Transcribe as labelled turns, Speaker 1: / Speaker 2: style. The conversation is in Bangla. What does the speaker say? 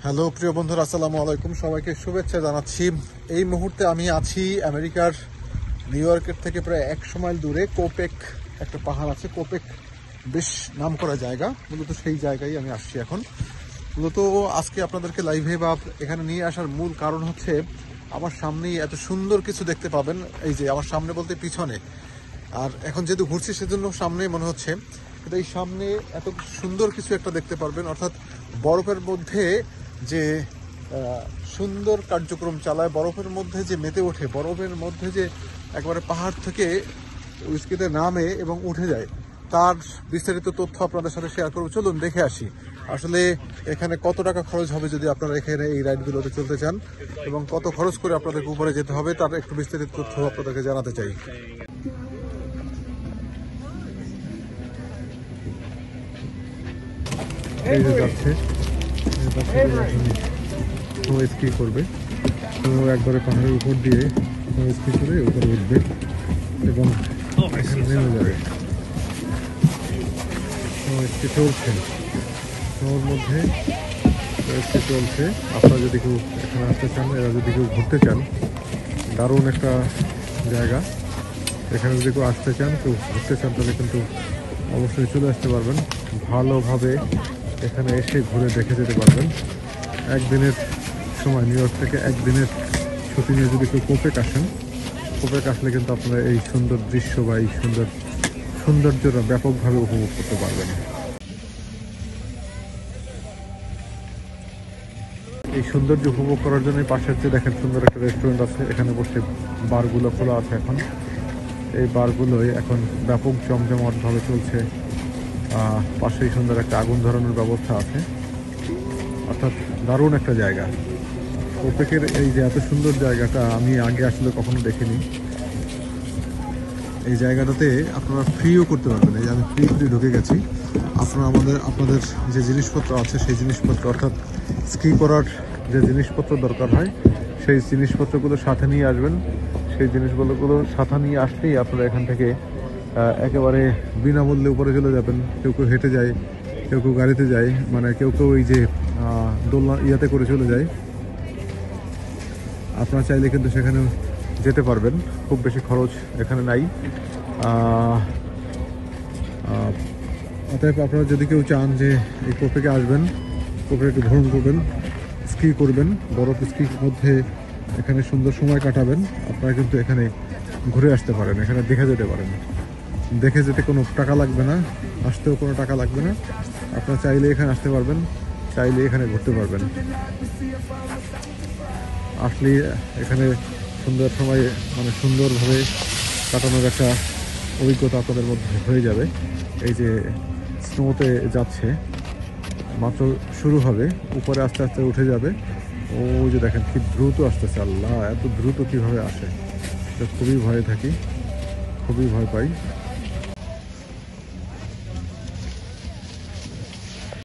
Speaker 1: হ্যালো প্রিয় বন্ধুরা, আসসালামু আলাইকুম। সবাইকে শুভেচ্ছা জানাচ্ছি। এই মুহূর্তে আমি আছি আমেরিকার নিউ ইয়র্কের থেকে প্রায় 100 মাইল দূরে। কোপেক একটা পাহাড় আছে। কোপেক বেশ নামকরা জায়গা, মূলত সেই জায়গায় আমি আসছি এখন। মূলত আজকে আপনাদেরকে লাইভে বা এখানে নিয়ে আসার মূল কারণ হচ্ছে আমার সামনেই এত সুন্দর কিছু দেখতে পাবেন। এই যে আমার সামনে বলতে পিছনে, আর এখন যেহেতু ঘুরছি সেজন্য সামনে মনে হচ্ছে, কিন্তু এই সামনে এত সুন্দর কিছু একটা দেখতে পারবেন। অর্থাৎ বরফের মধ্যে যে সুন্দর কার্যক্রম চালায়, বরফের মধ্যে যে মেতে ওঠে, বরফের মধ্যে যে একবারে পাহাড় থেকে উইস্কিতে নামে এবং উঠে যায়, তার বিস্তারিত তথ্য আপনাদের সাথে শেয়ার করবো। চলুন দেখে আসি আসলে এখানে কত টাকা খরচ হবে যদি আপনারা এখানে এই রাইডগুলোতে চলতে চান, এবং কত খরচ করে আপনাদেরকে উপরে যেতে হবে তার একটু বিস্তারিত তথ্য আপনাদেরকে জানাতে চাই। এই যে যাচ্ছে স্কি করবে, তো একবারে পাহাড়ের উপর দিয়ে স্কি করে উপরে উঠবে এবং এখানে নেমে যাবে। স্কি চলছে ওর মধ্যে, স্কি চলছে। আপনারা যদি কেউ এখানে আসতে চান, এরা যদি কেউ ঘুরতে চান, দারুণ একটা জায়গা। এখানে যদি কেউ আসতে চান, কেউ ঘুরতে চান, তাহলে কিন্তু অবশ্যই চলে আসতে পারবেন। ভালোভাবে এখানে এসে ঘুরে দেখে যেতে পারবেন। একদিনের সময়, নিউ ইয়র্ক থেকে একদিনের ছুটি নিয়ে যদি কেউ কোপেক আসেন, কোপেক আসলে কিন্তু আপনারা এই সুন্দর দৃশ্য বা এই সৌন্দর্যটা ব্যাপকভাবে উপভোগ করতে পারবেন। এই সৌন্দর্য উপভোগ করার জন্য পাশের যে দেখেন সুন্দর একটা রেস্টুরেন্ট আছে, এখানে বসে বারগুলো খোলা আছে এখন। এই বারগুলোই এখন ব্যাপক জমজমাটভাবে চলছে। পাশেই সুন্দর একটা আগুন ধরানোর ব্যবস্থা আছে। অর্থাৎ দারুণ একটা জায়গা। কোপেকের এই যে এত সুন্দর জায়গাটা আমি আগে আসলে কখনো দেখিনি। এই জায়গাটাতে আপনারা ফ্রিও করতে পারবেন। এই যে আমি ফ্রি ঢুকে গেছি। আপনারা আপনাদের যে জিনিসপত্র আছে সেই জিনিসপত্র, অর্থাৎ স্কি করার যে জিনিসপত্র দরকার হয় সেই জিনিসপত্রগুলো সাথে নিয়ে আসবেন। সেই জিনিসগুলো সাথে নিয়ে আসলেই আপনারা এখান থেকে একেবারে বিনামূল্যে উপরে চলে যাবেন। কেউ কেউ হেঁটে যায়, কেউ কেউ গাড়িতে যায়, মানে কেউ কেউ ওই যে দোলনা ইয়াতে করে চলে যায়। আপনারা চাইলে কিন্তু সেখানে যেতে পারবেন, খুব বেশি খরচ এখানে নাই। অতএব আপনারা যদি কেউ চান যে এই কোপেকে আসবেন, কোপেকে ভ্রমণ করবেন, স্কি করবেন, বরফ স্কির মধ্যে এখানে সুন্দর সময় কাটাবেন, আপনারা কিন্তু এখানে ঘুরে আসতে পারেন, এখানে দেখে যেতে পারেন। দেখে যেতে কোনো টাকা লাগবে না, আসতেও কোনো টাকা লাগবে না। আপনারা চাইলে এখানে আসতে পারবেন, চাইলে এখানে ঘুরতে পারবেন। আসলে এখানে সুন্দর সময়, মানে সুন্দরভাবে কাটানোর একটা অভিজ্ঞতা আপনাদের মধ্যে হয়ে যাবে। এই যে স্নোতে যাচ্ছে, মাত্র শুরু হবে, উপরে আস্তে আস্তে উঠে যাবে। ওই যে দেখেন কি দ্রুত আসতেছে। আল্লাহ, এত দ্রুত কীভাবে আসে, এটা খুবই ভয়ে থাকি, খুবই ভয় পাই।